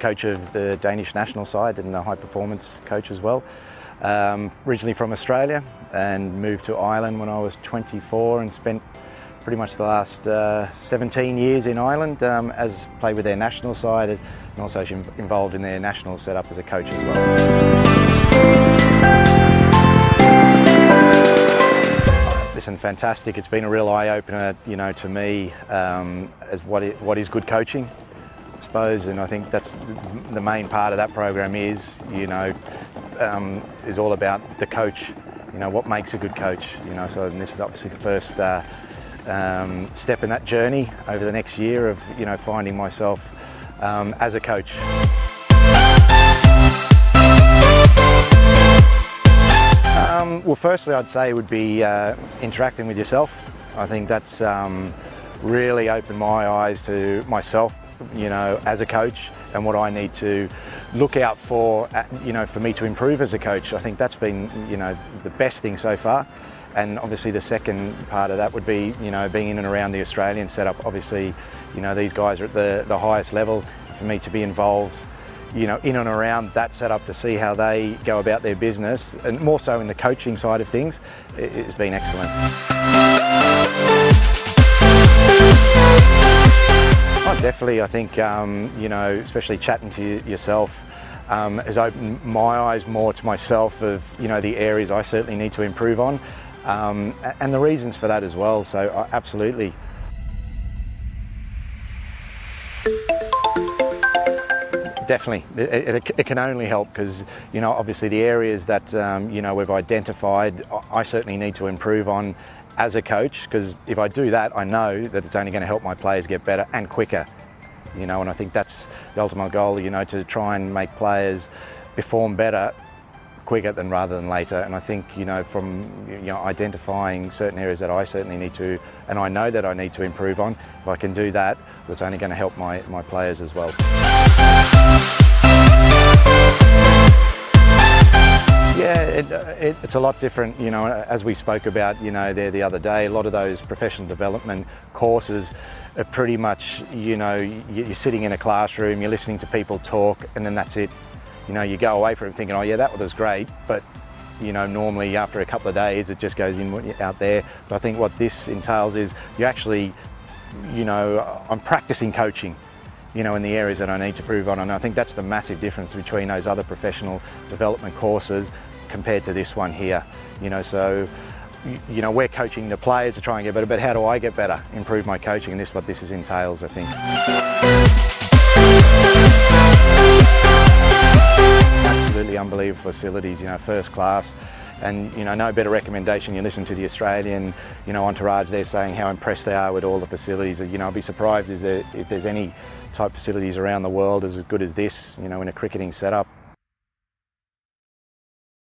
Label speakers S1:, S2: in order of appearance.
S1: head coach of the Danish national side and a high performance coach as well. Originally from Australia and moved to Ireland when I was 24 and spent pretty much the last 17 years in Ireland as played with their national side and also involved in their national setup as a coach as well. Listen, fantastic. It's been a real eye-opener, to me as what is good coaching, I suppose, and I think that's the main part of that program is all about the coach. What makes a good coach. So this is obviously the first step in that journey over the next year of finding myself as a coach. Well, firstly, I'd say would be interacting with yourself. I think that's really opened my eyes to myself, as a coach and what I need to look out for, for me to improve as a coach. I think that's been, the best thing so far. And obviously the second part of that would be, being in and around the Australian setup. Obviously, these guys are at the highest level. For me to be involved, in and around that setup to see how they go about their business, and more so in the coaching side of things, it's been excellent. Oh, definitely, I think, especially chatting to yourself has opened my eyes more to myself of, the areas I certainly need to improve on, and the reasons for that as well, so absolutely. Definitely, it can only help because, obviously the areas that, we've identified, I certainly need to improve on as a coach, because if I do that, I know that it's only going to help my players get better and quicker, and I think that's the ultimate goal, to try and make players perform better quicker rather than later. And I think, from identifying certain areas that I certainly need to, and I know that I need to improve on, if I can do that, that's only going to help my players as well. Yeah, it's a lot different, as we spoke about, there the other day. A lot of those professional development courses are pretty much, you're sitting in a classroom, you're listening to people talk, and then that's it. You go away from it thinking, oh yeah, that was great, but normally after a couple of days it just goes out there. But I think what this entails is you actually, I'm practicing coaching, in the areas that I need to improve on, and I think that's the massive difference between those other professional development courses compared to this one here. So we're coaching the players to try and get better, but how do I get better, improve my coaching, and this is what this entails, I think. Absolutely unbelievable facilities, if class, and no better recommendation. You listen to the Australian, entourage, they're saying how impressed they are with all the facilities. I'd be surprised if there's any type facilities around the world as good as this, in a cricketing setup.